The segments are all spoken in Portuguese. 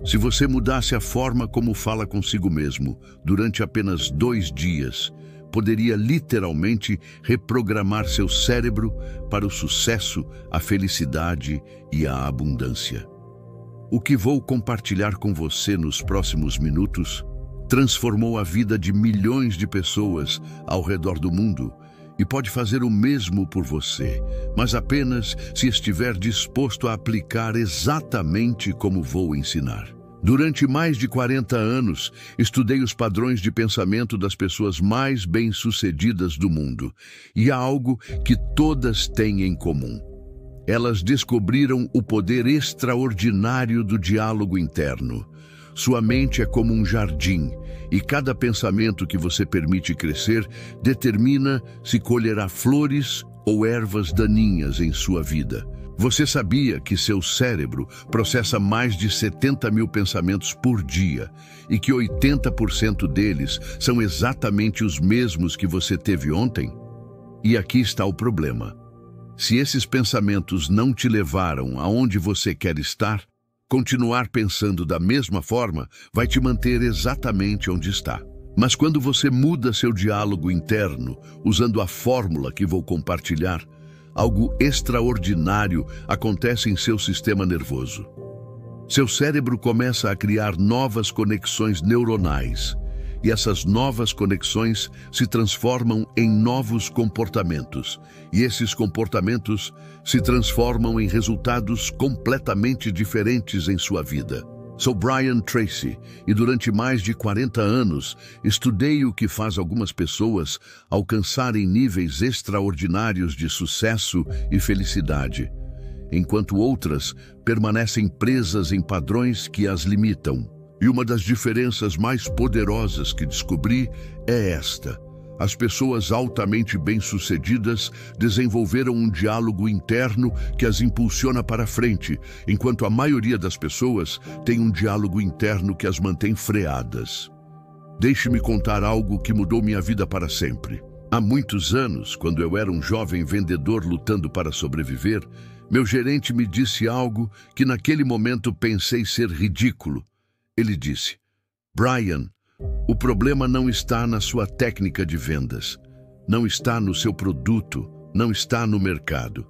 Se você mudasse a forma como fala consigo mesmo durante apenas 2 dias, poderia literalmente reprogramar seu cérebro para o sucesso, a felicidade e a abundância. O que vou compartilhar com você nos próximos minutos transformou a vida de milhões de pessoas ao redor do mundo e pode fazer o mesmo por você, mas apenas se estiver disposto a aplicar exatamente como vou ensinar. Durante mais de 40 anos, estudei os padrões de pensamento das pessoas mais bem-sucedidas do mundo, e há algo que todas têm em comum. Elas descobriram o poder extraordinário do diálogo interno. Sua mente é como um jardim, e cada pensamento que você permite crescer determina se colherá flores ou ervas daninhas em sua vida. Você sabia que seu cérebro processa mais de 70 mil pensamentos por dia e que 80% deles são exatamente os mesmos que você teve ontem? E aqui está o problema. Se esses pensamentos não te levaram aonde você quer estar, continuar pensando da mesma forma vai te manter exatamente onde está. Mas quando você muda seu diálogo interno, usando a fórmula que vou compartilhar, algo extraordinário acontece em seu sistema nervoso. Seu cérebro começa a criar novas conexões neuronais, e essas novas conexões se transformam em novos comportamentos, e esses comportamentos se transformam em resultados completamente diferentes em sua vida. Sou Brian Tracy e durante mais de 40 anos estudei o que faz algumas pessoas alcançarem níveis extraordinários de sucesso e felicidade, enquanto outras permanecem presas em padrões que as limitam. E uma das diferenças mais poderosas que descobri é esta. As pessoas altamente bem-sucedidas desenvolveram um diálogo interno que as impulsiona para frente, enquanto a maioria das pessoas tem um diálogo interno que as mantém freadas. Deixe-me contar algo que mudou minha vida para sempre. Há muitos anos, quando eu era um jovem vendedor lutando para sobreviver, meu gerente me disse algo que naquele momento pensei ser ridículo. Ele disse: Brian, o problema não está na sua técnica de vendas, não está no seu produto, não está no mercado.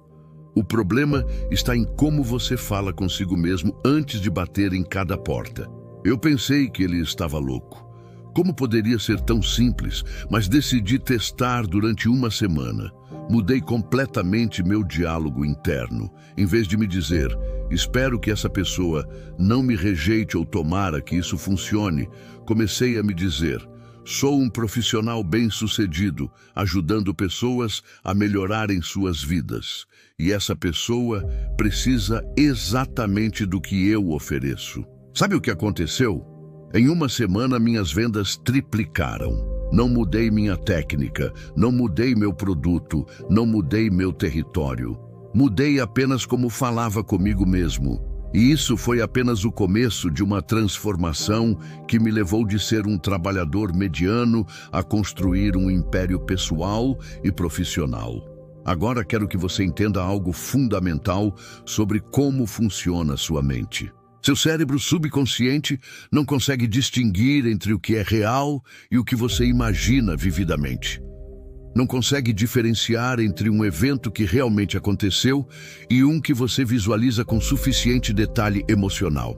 O problema está em como você fala consigo mesmo antes de bater em cada porta. Eu pensei que ele estava louco. Como poderia ser tão simples, mas decidi testar durante uma semana. Mudei completamente meu diálogo interno. Em vez de me dizer, espero que essa pessoa não me rejeite ou tomara que isso funcione, comecei a me dizer, sou um profissional bem-sucedido, ajudando pessoas a melhorarem suas vidas. E essa pessoa precisa exatamente do que eu ofereço. Sabe o que aconteceu? Em uma semana, minhas vendas triplicaram. Não mudei minha técnica, não mudei meu produto, não mudei meu território. Mudei apenas como falava comigo mesmo. E isso foi apenas o começo de uma transformação que me levou de ser um trabalhador mediano a construir um império pessoal e profissional. Agora quero que você entenda algo fundamental sobre como funciona sua mente. Seu cérebro subconsciente não consegue distinguir entre o que é real e o que você imagina vividamente. Não consegue diferenciar entre um evento que realmente aconteceu e um que você visualiza com suficiente detalhe emocional.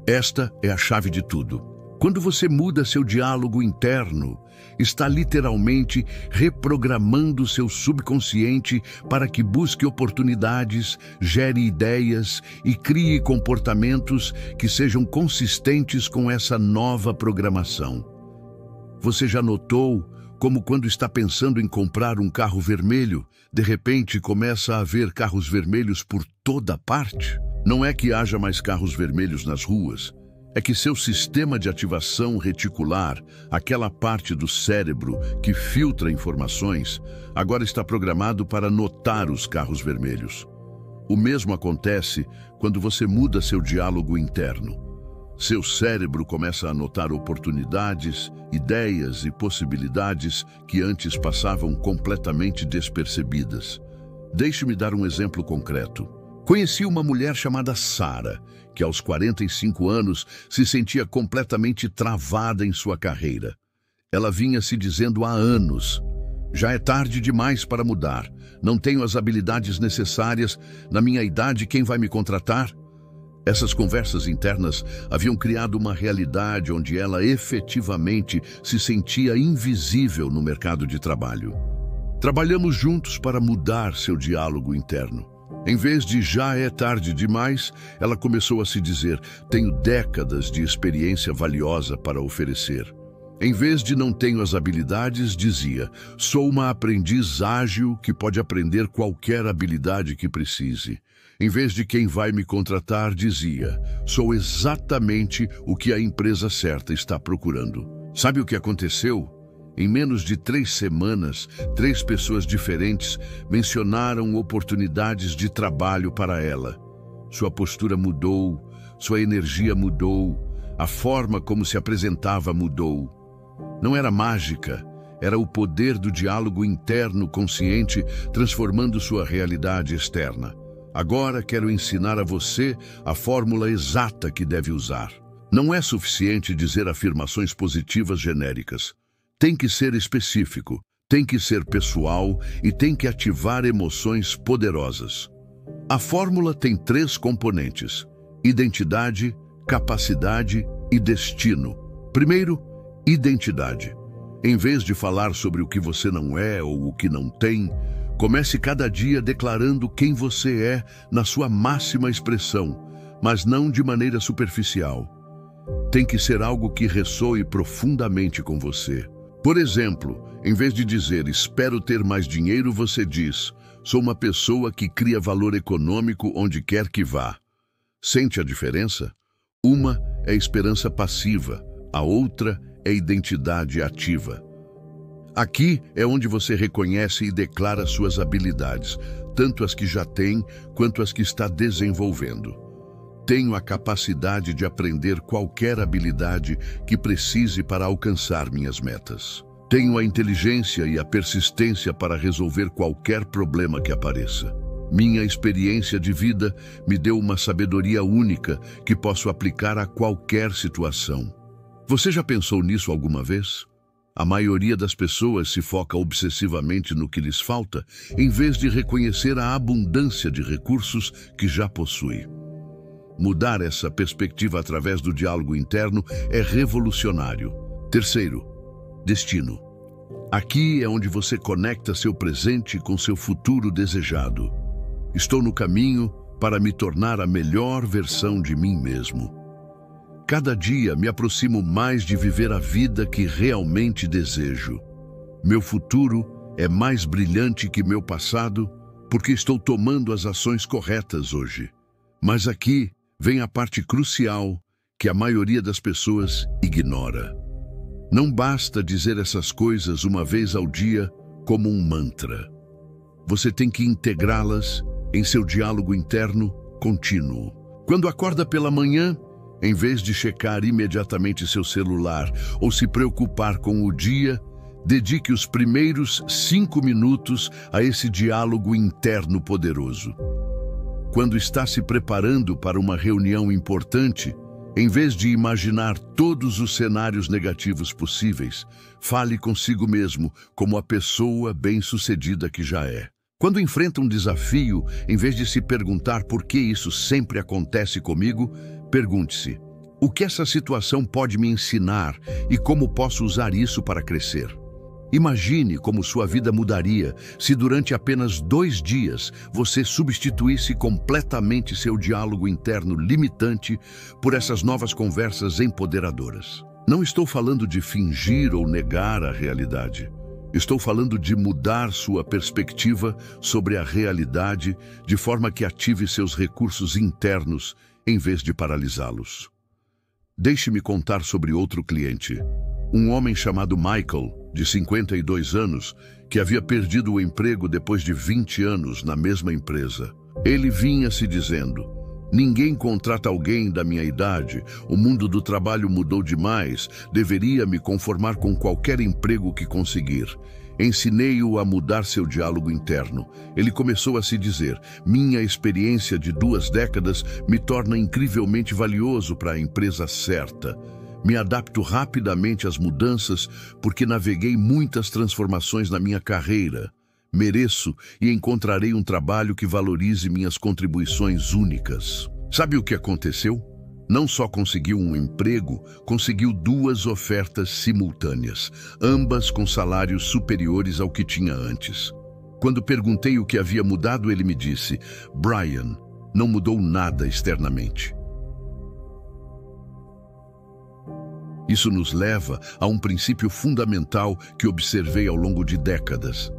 Esta é a chave de tudo. Quando você muda seu diálogo interno, está literalmente reprogramando seu subconsciente para que busque oportunidades, gere ideias e crie comportamentos que sejam consistentes com essa nova programação. Você já notou como quando está pensando em comprar um carro vermelho, de repente começa a haver carros vermelhos por toda parte? Não é que haja mais carros vermelhos nas ruas. É que seu sistema de ativação reticular, aquela parte do cérebro que filtra informações, agora está programado para notar os carros vermelhos. O mesmo acontece quando você muda seu diálogo interno. Seu cérebro começa a notar oportunidades, ideias e possibilidades que antes passavam completamente despercebidas. Deixe-me dar um exemplo concreto. Conheci uma mulher chamada Sara, que aos 45 anos se sentia completamente travada em sua carreira. Ela vinha se dizendo há anos: já é tarde demais para mudar, não tenho as habilidades necessárias, na minha idade quem vai me contratar? Essas conversas internas haviam criado uma realidade onde ela efetivamente se sentia invisível no mercado de trabalho. Trabalhamos juntos para mudar seu diálogo interno. Em vez de já é tarde demais, ela começou a se dizer: tenho décadas de experiência valiosa para oferecer. Em vez de não tenho as habilidades, dizia: sou uma aprendiz ágil que pode aprender qualquer habilidade que precise. Em vez de quem vai me contratar, dizia: sou exatamente o que a empresa certa está procurando. Sabe o que aconteceu? Em menos de 3 semanas, 3 pessoas diferentes mencionaram oportunidades de trabalho para ela. Sua postura mudou, sua energia mudou, a forma como se apresentava mudou. Não era mágica, era o poder do diálogo interno consciente transformando sua realidade externa. Agora quero ensinar a você a fórmula exata que deve usar. Não é suficiente dizer afirmações positivas genéricas. Tem que ser específico, tem que ser pessoal e tem que ativar emoções poderosas. A fórmula tem 3 componentes: identidade, capacidade e destino. Primeiro, identidade. Em vez de falar sobre o que você não é ou o que não tem, comece cada dia declarando quem você é na sua máxima expressão, mas não de maneira superficial. Tem que ser algo que ressoe profundamente com você. Por exemplo, em vez de dizer espero ter mais dinheiro, você diz: sou uma pessoa que cria valor econômico onde quer que vá. Sente a diferença? Uma é esperança passiva, a outra é identidade ativa. Aqui é onde você reconhece e declara suas habilidades, tanto as que já tem quanto as que está desenvolvendo. Tenho a capacidade de aprender qualquer habilidade que precise para alcançar minhas metas. Tenho a inteligência e a persistência para resolver qualquer problema que apareça. Minha experiência de vida me deu uma sabedoria única que posso aplicar a qualquer situação. Você já pensou nisso alguma vez? A maioria das pessoas se foca obsessivamente no que lhes falta, em vez de reconhecer a abundância de recursos que já possui. Mudar essa perspectiva através do diálogo interno é revolucionário. Terceiro, destino. Aqui é onde você conecta seu presente com seu futuro desejado. Estou no caminho para me tornar a melhor versão de mim mesmo. Cada dia me aproximo mais de viver a vida que realmente desejo. Meu futuro é mais brilhante que meu passado porque estou tomando as ações corretas hoje. Mas aqui vem a parte crucial que a maioria das pessoas ignora. Não basta dizer essas coisas uma vez ao dia como um mantra. Você tem que integrá-las em seu diálogo interno contínuo. Quando acorda pela manhã, em vez de checar imediatamente seu celular ou se preocupar com o dia, dedique os primeiros 5 minutos a esse diálogo interno poderoso. Quando está se preparando para uma reunião importante, em vez de imaginar todos os cenários negativos possíveis, fale consigo mesmo como a pessoa bem-sucedida que já é. Quando enfrenta um desafio, em vez de se perguntar por que isso sempre acontece comigo, pergunte-se: o que essa situação pode me ensinar e como posso usar isso para crescer? Imagine como sua vida mudaria se durante apenas 2 dias você substituísse completamente seu diálogo interno limitante por essas novas conversas empoderadoras. Não estou falando de fingir ou negar a realidade. Estou falando de mudar sua perspectiva sobre a realidade de forma que ative seus recursos internos em vez de paralisá-los. Deixe-me contar sobre outro cliente. Um homem chamado Michael, de 52 anos, que havia perdido o emprego depois de 20 anos na mesma empresa. Ele vinha se dizendo: ninguém contrata alguém da minha idade, o mundo do trabalho mudou demais, deveria me conformar com qualquer emprego que conseguir. Ensinei-o a mudar seu diálogo interno. Ele começou a se dizer: minha experiência de 2 décadas me torna incrivelmente valioso para a empresa certa. Me adapto rapidamente às mudanças porque naveguei muitas transformações na minha carreira. Mereço e encontrarei um trabalho que valorize minhas contribuições únicas. Sabe o que aconteceu? Não só conseguiu um emprego, conseguiu 2 ofertas simultâneas, ambas com salários superiores ao que tinha antes. Quando perguntei o que havia mudado, ele me disse: Brian, não mudou nada externamente. Isso nos leva a um princípio fundamental que observei ao longo de décadas.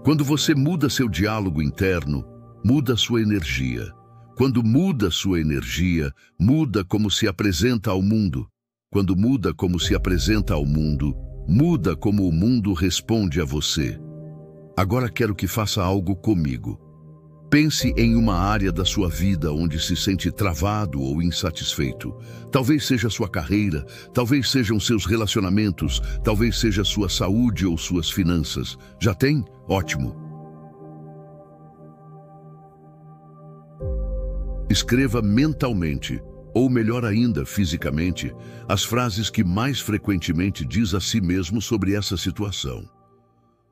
Quando você muda seu diálogo interno, muda sua energia. Quando muda sua energia, muda como se apresenta ao mundo. Quando muda como se apresenta ao mundo, muda como o mundo responde a você. Agora quero que faça algo comigo. Pense em uma área da sua vida onde se sente travado ou insatisfeito. Talvez seja sua carreira, talvez sejam seus relacionamentos, talvez seja sua saúde ou suas finanças. Já tem? Ótimo. Escreva mentalmente, ou melhor ainda, fisicamente, as frases que mais frequentemente diz a si mesmo sobre essa situação.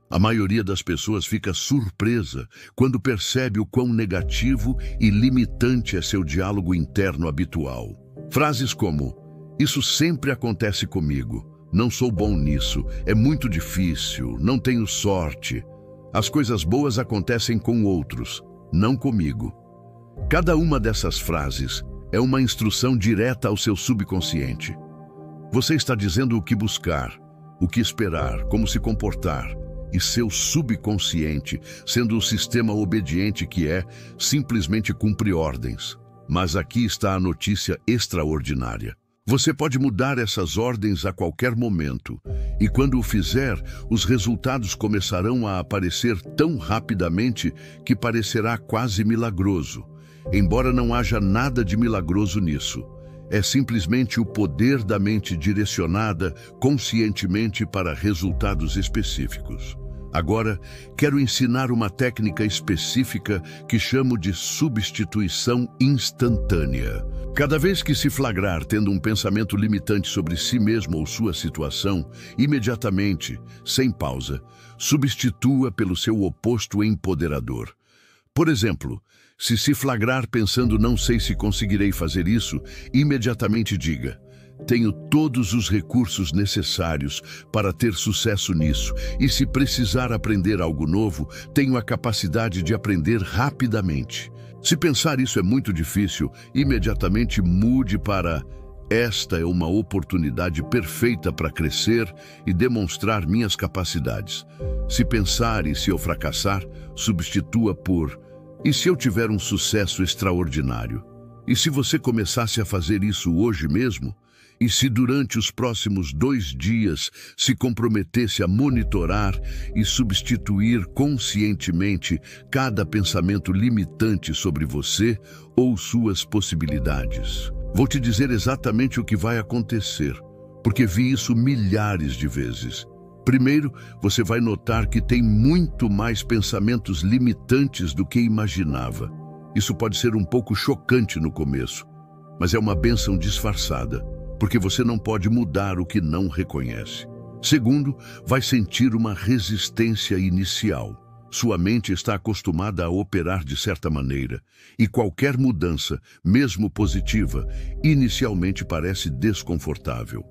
A maioria das pessoas fica surpresa quando percebe o quão negativo e limitante é seu diálogo interno habitual. Frases como: isso sempre acontece comigo, não sou bom nisso, é muito difícil, não tenho sorte. As coisas boas acontecem com outros, não comigo. Cada uma dessas frases é uma instrução direta ao seu subconsciente. Você está dizendo o que buscar, o que esperar, como se comportar, e seu subconsciente, sendo o sistema obediente que é, simplesmente cumpre ordens. Mas aqui está a notícia extraordinária. Você pode mudar essas ordens a qualquer momento, e quando o fizer, os resultados começarão a aparecer tão rapidamente que parecerá quase milagroso. Embora não haja nada de milagroso nisso, é simplesmente o poder da mente direcionada conscientemente para resultados específicos. Agora, quero ensinar uma técnica específica que chamo de substituição instantânea. Cada vez que se flagrar tendo um pensamento limitante sobre si mesmo ou sua situação, imediatamente, sem pausa, substitua pelo seu oposto empoderador. Por exemplo, se flagrar pensando não sei se conseguirei fazer isso, imediatamente diga: tenho todos os recursos necessários para ter sucesso nisso, e se precisar aprender algo novo, tenho a capacidade de aprender rapidamente. Se pensar isso é muito difícil, imediatamente mude para: esta é uma oportunidade perfeita para crescer e demonstrar minhas capacidades. Se pensar e se eu fracassar, substitua por: e se eu tiver um sucesso extraordinário? E se você começasse a fazer isso hoje mesmo? E se durante os próximos 2 dias se comprometesse a monitorar e substituir conscientemente cada pensamento limitante sobre você ou suas possibilidades? Vou te dizer exatamente o que vai acontecer, porque vi isso milhares de vezes. Primeiro, você vai notar que tem muito mais pensamentos limitantes do que imaginava. Isso pode ser um pouco chocante no começo, mas é uma bênção disfarçada, porque você não pode mudar o que não reconhece. Segundo, vai sentir uma resistência inicial. Sua mente está acostumada a operar de certa maneira, e qualquer mudança, mesmo positiva, inicialmente parece desconfortável.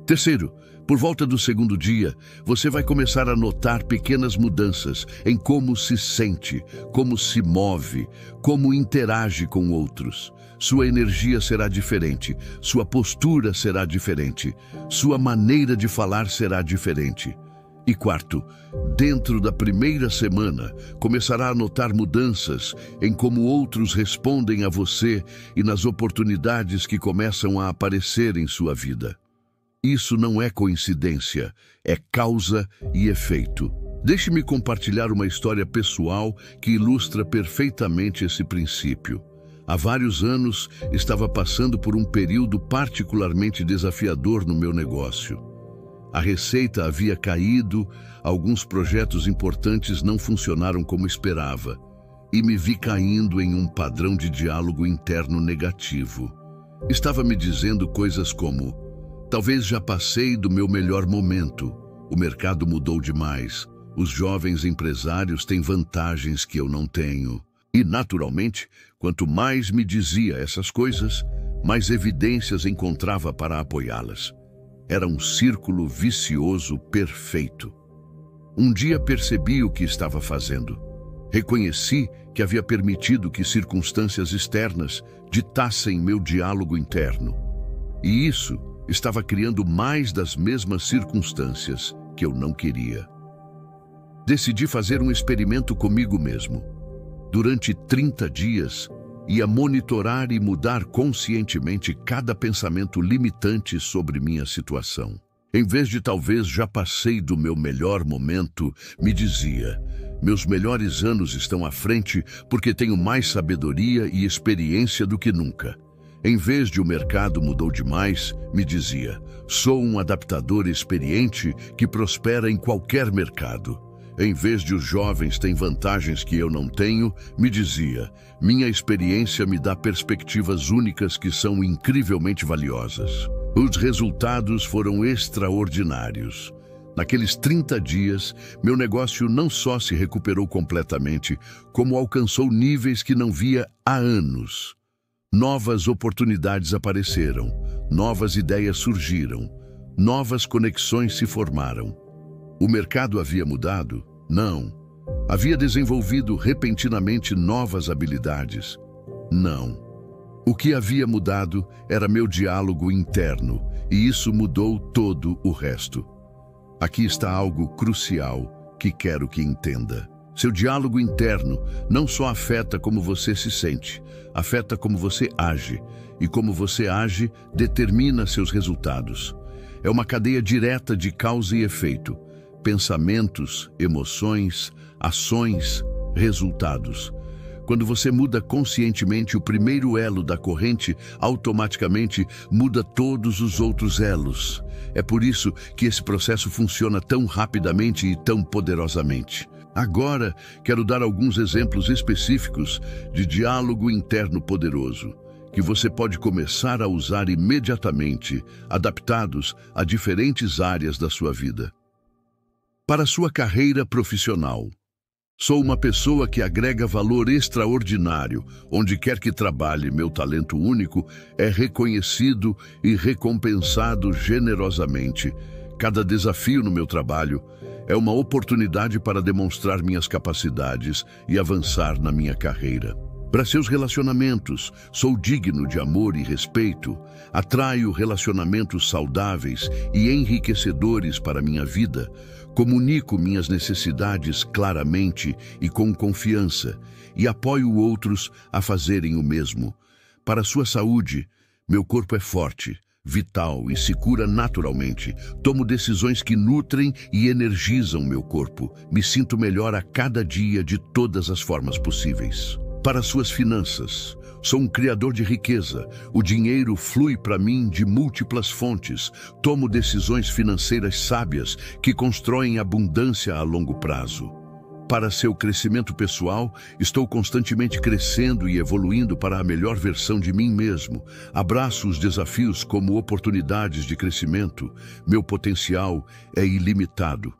Terceiro, por volta do 2º dia, você vai começar a notar pequenas mudanças em como se sente, como se move, como interage com outros. Sua energia será diferente, sua postura será diferente, sua maneira de falar será diferente. E quarto, dentro da primeira semana, começará a notar mudanças em como outros respondem a você e nas oportunidades que começam a aparecer em sua vida. Isso não é coincidência, é causa e efeito. Deixe-me compartilhar uma história pessoal que ilustra perfeitamente esse princípio. Há vários anos, estava passando por um período particularmente desafiador no meu negócio. A receita havia caído, alguns projetos importantes não funcionaram como esperava, e me vi caindo em um padrão de diálogo interno negativo. Estava me dizendo coisas como: talvez já passei do meu melhor momento, o mercado mudou demais, os jovens empresários têm vantagens que eu não tenho. E, naturalmente, quanto mais me dizia essas coisas, mais evidências encontrava para apoiá-las. Era um círculo vicioso perfeito. Um dia percebi o que estava fazendo. Reconheci que havia permitido que circunstâncias externas ditassem meu diálogo interno. E isso estava criando mais das mesmas circunstâncias que eu não queria. Decidi fazer um experimento comigo mesmo. Durante 30 dias, ia monitorar e mudar conscientemente cada pensamento limitante sobre minha situação. Em vez de talvez já passei do meu melhor momento, me dizia: meus melhores anos estão à frente porque tenho mais sabedoria e experiência do que nunca. Em vez de o mercado mudou demais, me dizia: sou um adaptador experiente que prospera em qualquer mercado. Em vez de os jovens têm vantagens que eu não tenho, me dizia: minha experiência me dá perspectivas únicas que são incrivelmente valiosas. Os resultados foram extraordinários. Naqueles 30 dias, meu negócio não só se recuperou completamente, como alcançou níveis que não via há anos. Novas oportunidades apareceram, novas ideias surgiram, novas conexões se formaram. O mercado havia mudado? Não. Havia desenvolvido repentinamente novas habilidades? Não. O que havia mudado era meu diálogo interno, e isso mudou todo o resto. Aqui está algo crucial que quero que entenda. Seu diálogo interno não só afeta como você se sente, afeta como você age, e como você age determina seus resultados. É uma cadeia direta de causa e efeito. Pensamentos, emoções, ações, resultados. Quando você muda conscientemente o primeiro elo da corrente, automaticamente muda todos os outros elos. É por isso que esse processo funciona tão rapidamente e tão poderosamente. Agora, quero dar alguns exemplos específicos de diálogo interno poderoso, que você pode começar a usar imediatamente, adaptados a diferentes áreas da sua vida. Para sua carreira profissional. Sou uma pessoa que agrega valor extraordinário. Onde quer que trabalhe, meu talento único é reconhecido e recompensado generosamente. Cada desafio no meu trabalho é uma oportunidade para demonstrar minhas capacidades e avançar na minha carreira. Para seus relacionamentos, sou digno de amor e respeito, atraio relacionamentos saudáveis e enriquecedores para minha vida, comunico minhas necessidades claramente e com confiança e apoio outros a fazerem o mesmo. Para sua saúde, meu corpo é forte, vital e se cura naturalmente. Tomo decisões que nutrem e energizam meu corpo. Me sinto melhor a cada dia de todas as formas possíveis. Para suas finanças, sou um criador de riqueza. O dinheiro flui para mim de múltiplas fontes. Tomo decisões financeiras sábias que constroem abundância a longo prazo. Para seu crescimento pessoal, estou constantemente crescendo e evoluindo para a melhor versão de mim mesmo. Abraço os desafios como oportunidades de crescimento. Meu potencial é ilimitado.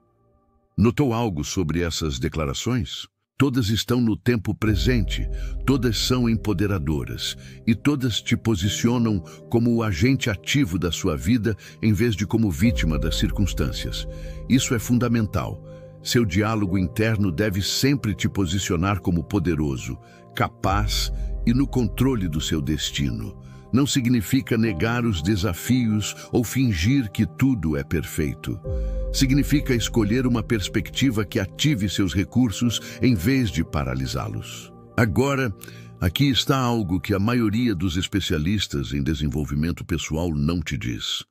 Notou algo sobre essas declarações? Todas estão no tempo presente, todas são empoderadoras e todas te posicionam como o agente ativo da sua vida em vez de como vítima das circunstâncias. Isso é fundamental. Seu diálogo interno deve sempre te posicionar como poderoso, capaz e no controle do seu destino. Não significa negar os desafios ou fingir que tudo é perfeito. Significa escolher uma perspectiva que ative seus recursos em vez de paralisá-los. Agora, aqui está algo que a maioria dos especialistas em desenvolvimento pessoal não te diz.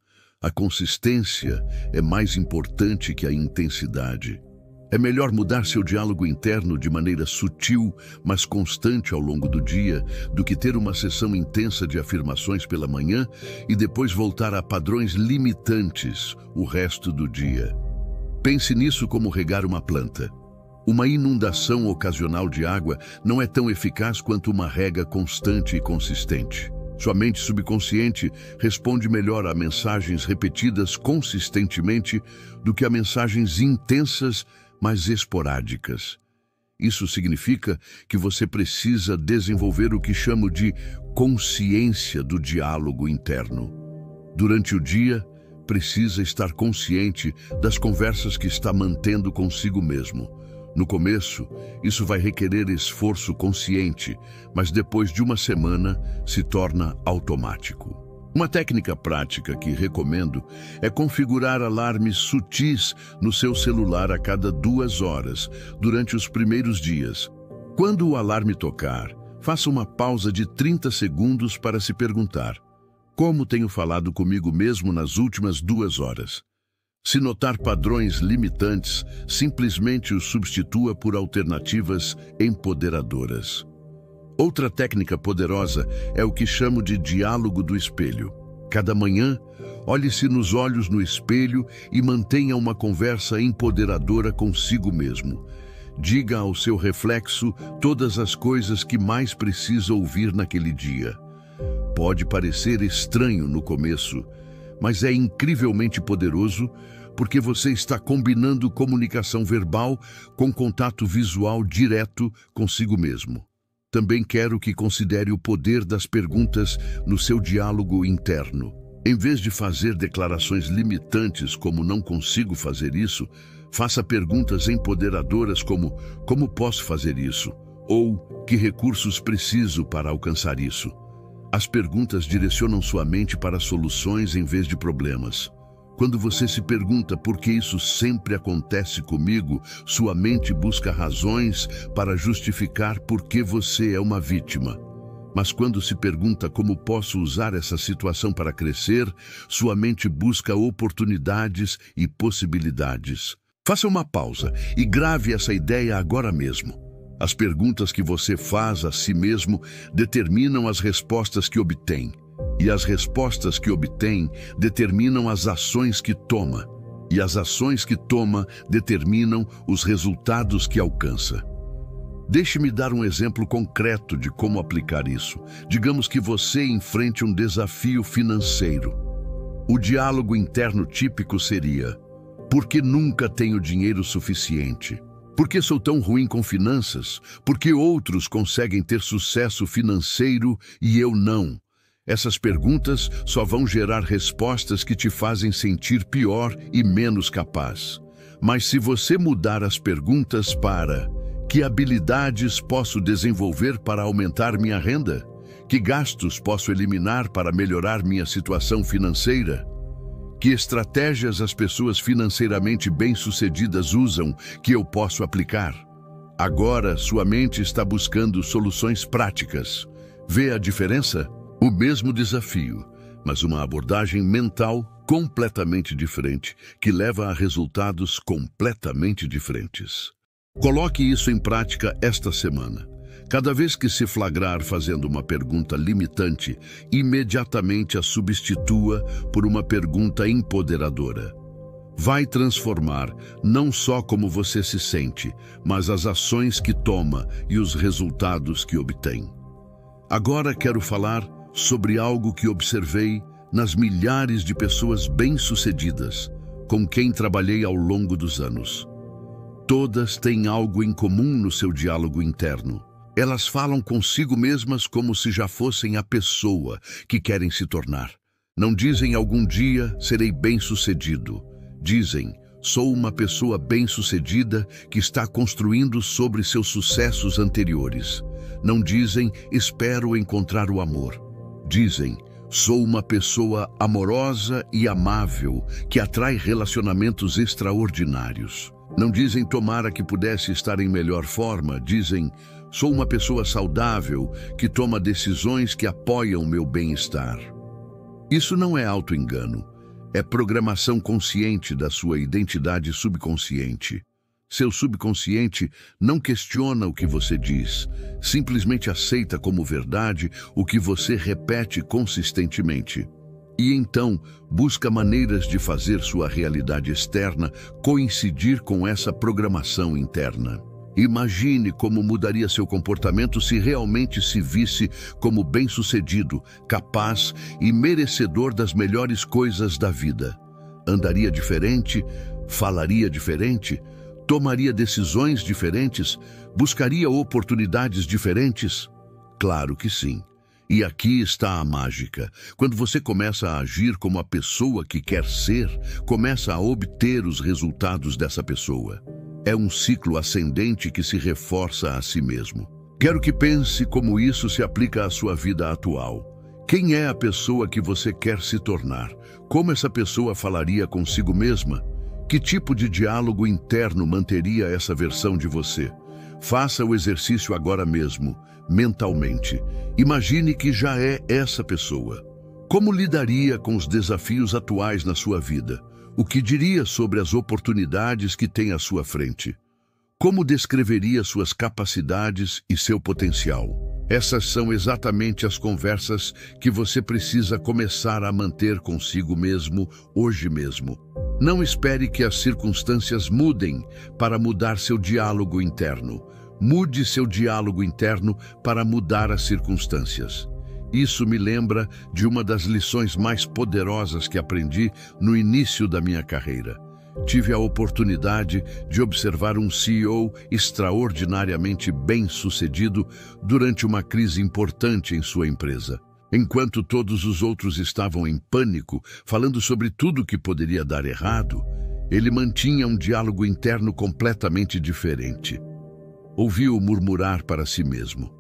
A consistência é mais importante que a intensidade. É melhor mudar seu diálogo interno de maneira sutil, mas constante ao longo do dia, do que ter uma sessão intensa de afirmações pela manhã e depois voltar a padrões limitantes o resto do dia. Pense nisso como regar uma planta. Uma inundação ocasional de água não é tão eficaz quanto uma rega constante e consistente. Sua mente subconsciente responde melhor a mensagens repetidas consistentemente do que a mensagens intensas, mas esporádicas. Isso significa que você precisa desenvolver o que chamo de consciência do diálogo interno. Durante o dia, precisa estar consciente das conversas que está mantendo consigo mesmo. No começo, isso vai requerer esforço consciente, mas depois de uma semana se torna automático. Uma técnica prática que recomendo é configurar alarmes sutis no seu celular a cada 2 horas, durante os primeiros dias. Quando o alarme tocar, faça uma pausa de 30 segundos para se perguntar: como tenho falado comigo mesmo nas últimas 2 horas? Se notar padrões limitantes, simplesmente os substitua por alternativas empoderadoras. Outra técnica poderosa é o que chamo de diálogo do espelho. Cada manhã, olhe-se nos olhos no espelho e mantenha uma conversa empoderadora consigo mesmo. Diga ao seu reflexo todas as coisas que mais precisa ouvir naquele dia. Pode parecer estranho no começo, mas é incrivelmente poderoso porque você está combinando comunicação verbal com contato visual direto consigo mesmo. Também quero que considere o poder das perguntas no seu diálogo interno. Em vez de fazer declarações limitantes como "não consigo fazer isso", faça perguntas empoderadoras como "como posso fazer isso?" ou "que recursos preciso para alcançar isso?" As perguntas direcionam sua mente para soluções em vez de problemas. Quando você se pergunta por que isso sempre acontece comigo, sua mente busca razões para justificar por que você é uma vítima. Mas quando se pergunta como posso usar essa situação para crescer, sua mente busca oportunidades e possibilidades. Faça uma pausa e grave essa ideia agora mesmo. As perguntas que você faz a si mesmo determinam as respostas que obtém. E as respostas que obtém determinam as ações que toma. E as ações que toma determinam os resultados que alcança. Deixe-me dar um exemplo concreto de como aplicar isso. Digamos que você enfrente um desafio financeiro. O diálogo interno típico seria: por que nunca tenho dinheiro suficiente? Por que sou tão ruim com finanças? Por que outros conseguem ter sucesso financeiro e eu não? Essas perguntas só vão gerar respostas que te fazem sentir pior e menos capaz. Mas se você mudar as perguntas para: que habilidades posso desenvolver para aumentar minha renda? Que gastos posso eliminar para melhorar minha situação financeira? Que estratégias as pessoas financeiramente bem-sucedidas usam que eu posso aplicar? Agora sua mente está buscando soluções práticas. Vê a diferença? O mesmo desafio, mas uma abordagem mental completamente diferente, que leva a resultados completamente diferentes. Coloque isso em prática esta semana. Cada vez que se flagrar fazendo uma pergunta limitante, imediatamente a substitua por uma pergunta empoderadora. Vai transformar não só como você se sente, mas as ações que toma e os resultados que obtém. Agora quero falar sobre algo que observei nas milhares de pessoas bem-sucedidas com quem trabalhei ao longo dos anos. Todas têm algo em comum no seu diálogo interno. Elas falam consigo mesmas como se já fossem a pessoa que querem se tornar. Não dizem algum dia serei bem-sucedido. Dizem, sou uma pessoa bem-sucedida que está construindo sobre seus sucessos anteriores. Não dizem, espero encontrar o amor. Dizem, sou uma pessoa amorosa e amável que atrai relacionamentos extraordinários. Não dizem, tomara que pudesse estar em melhor forma. Dizem, sou uma pessoa saudável que toma decisões que apoiam meu bem-estar. Isso não é auto-engano, é programação consciente da sua identidade subconsciente. Seu subconsciente não questiona o que você diz, simplesmente aceita como verdade o que você repete consistentemente. E então, busca maneiras de fazer sua realidade externa coincidir com essa programação interna. Imagine como mudaria seu comportamento se realmente se visse como bem-sucedido, capaz e merecedor das melhores coisas da vida. Andaria diferente? Falaria diferente? Tomaria decisões diferentes? Buscaria oportunidades diferentes? Claro que sim. E aqui está a mágica. Quando você começa a agir como a pessoa que quer ser, começa a obter os resultados dessa pessoa. É um ciclo ascendente que se reforça a si mesmo. Quero que pense como isso se aplica à sua vida atual. Quem é a pessoa que você quer se tornar? Como essa pessoa falaria consigo mesma? Que tipo de diálogo interno manteria essa versão de você? Faça o exercício agora mesmo, mentalmente. Imagine que já é essa pessoa. Como lidaria com os desafios atuais na sua vida? O que diria sobre as oportunidades que tem à sua frente? Como descreveria suas capacidades e seu potencial? Essas são exatamente as conversas que você precisa começar a manter consigo mesmo hoje mesmo. Não espere que as circunstâncias mudem para mudar seu diálogo interno. Mude seu diálogo interno para mudar as circunstâncias. Isso me lembra de uma das lições mais poderosas que aprendi no início da minha carreira. Tive a oportunidade de observar um CEO extraordinariamente bem-sucedido durante uma crise importante em sua empresa. Enquanto todos os outros estavam em pânico, falando sobre tudo que poderia dar errado, ele mantinha um diálogo interno completamente diferente. Ouviu murmurar para si mesmo.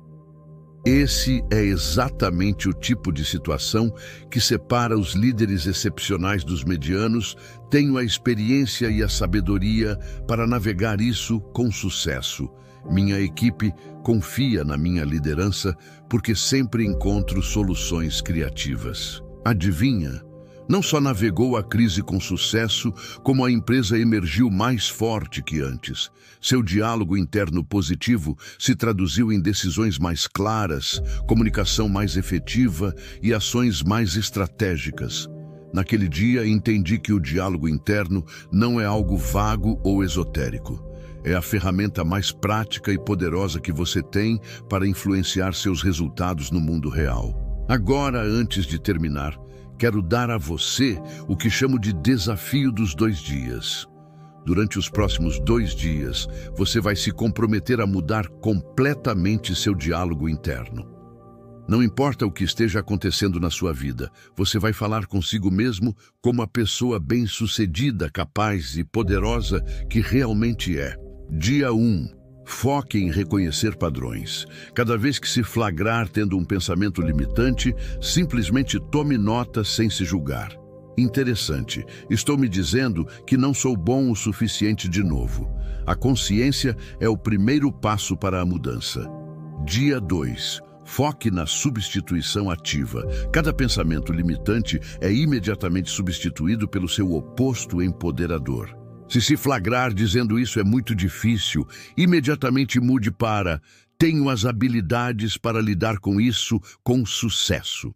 Esse é exatamente o tipo de situação que separa os líderes excepcionais dos medianos. Tenho a experiência e a sabedoria para navegar isso com sucesso. Minha equipe confia na minha liderança porque sempre encontro soluções criativas. Adivinha? Não só navegou a crise com sucesso, como a empresa emergiu mais forte que antes. Seu diálogo interno positivo se traduziu em decisões mais claras, comunicação mais efetiva e ações mais estratégicas. Naquele dia, entendi que o diálogo interno não é algo vago ou esotérico. É a ferramenta mais prática e poderosa que você tem para influenciar seus resultados no mundo real. Agora, antes de terminar, quero dar a você o que chamo de desafio dos 2 dias. Durante os próximos 2 dias, você vai se comprometer a mudar completamente seu diálogo interno. Não importa o que esteja acontecendo na sua vida, você vai falar consigo mesmo como a pessoa bem-sucedida, capaz e poderosa que realmente é. Dia 1. Foque em reconhecer padrões. Cada vez que se flagrar tendo um pensamento limitante, simplesmente tome nota sem se julgar. Interessante, estou me dizendo que não sou bom o suficiente de novo. A consciência é o primeiro passo para a mudança. Dia 2. Foque na substituição ativa. Cada pensamento limitante é imediatamente substituído pelo seu oposto empoderador. Se flagrar dizendo isso é muito difícil, imediatamente mude para tenho as habilidades para lidar com isso com sucesso.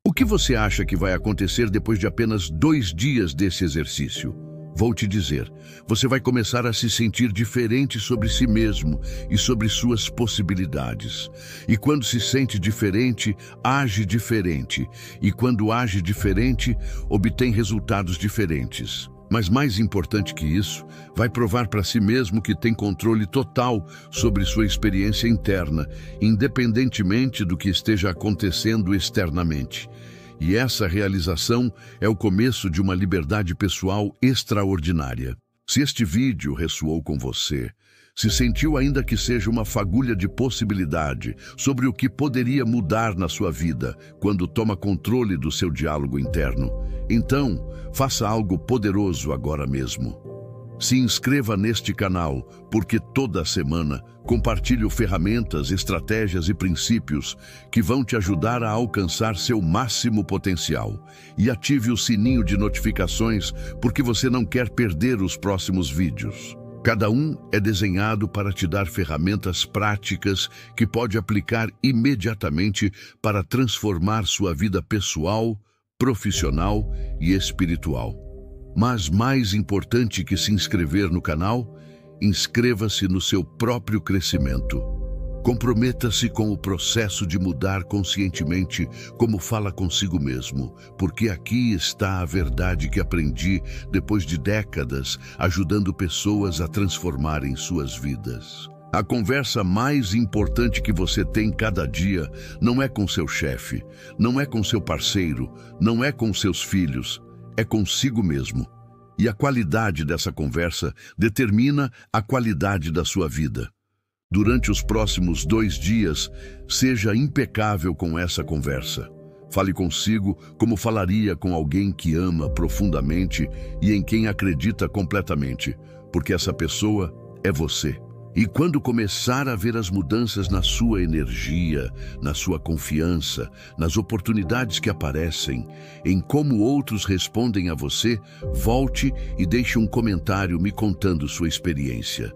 O que você acha que vai acontecer depois de apenas 2 dias desse exercício? Vou te dizer, você vai começar a se sentir diferente sobre si mesmo e sobre suas possibilidades. E quando se sente diferente, age diferente. E quando age diferente, obtém resultados diferentes. Mas mais importante que isso, vai provar para si mesmo que tem controle total sobre sua experiência interna, independentemente do que esteja acontecendo externamente. E essa realização é o começo de uma liberdade pessoal extraordinária. Se este vídeo ressoou com você, se sentiu ainda que seja uma fagulha de possibilidade sobre o que poderia mudar na sua vida quando toma controle do seu diálogo interno, então faça algo poderoso agora mesmo. Se inscreva neste canal, porque toda semana compartilho ferramentas, estratégias e princípios que vão te ajudar a alcançar seu máximo potencial. E ative o sininho de notificações, porque você não quer perder os próximos vídeos. Cada um é desenhado para te dar ferramentas práticas que pode aplicar imediatamente para transformar sua vida pessoal, profissional e espiritual. Mas mais importante que se inscrever no canal, inscreva-se no seu próprio crescimento. Comprometa-se com o processo de mudar conscientemente como fala consigo mesmo, porque aqui está a verdade que aprendi depois de décadas ajudando pessoas a transformarem suas vidas. A conversa mais importante que você tem cada dia não é com seu chefe, não é com seu parceiro, não é com seus filhos, é consigo mesmo. E a qualidade dessa conversa determina a qualidade da sua vida. Durante os próximos 2 dias, seja impecável com essa conversa. Fale consigo como falaria com alguém que ama profundamente e em quem acredita completamente, porque essa pessoa é você. E quando começar a ver as mudanças na sua energia, na sua confiança, nas oportunidades que aparecem, em como outros respondem a você, volte e deixe um comentário me contando sua experiência.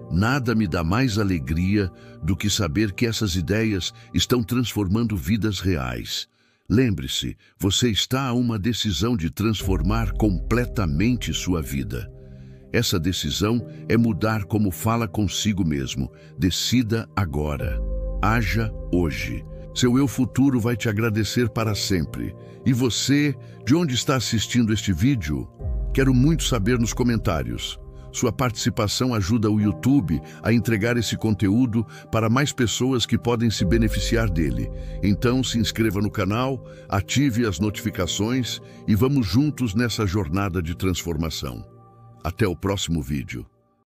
Nada me dá mais alegria do que saber que essas ideias estão transformando vidas reais. Lembre-se, você está a uma decisão de transformar completamente sua vida. Essa decisão é mudar como fala consigo mesmo. Decida agora. Haja hoje. Seu eu futuro vai te agradecer para sempre. E você, de onde está assistindo este vídeo? Quero muito saber nos comentários. Sua participação ajuda o YouTube a entregar esse conteúdo para mais pessoas que podem se beneficiar dele. Então, se inscreva no canal, ative as notificações e vamos juntos nessa jornada de transformação. Até o próximo vídeo.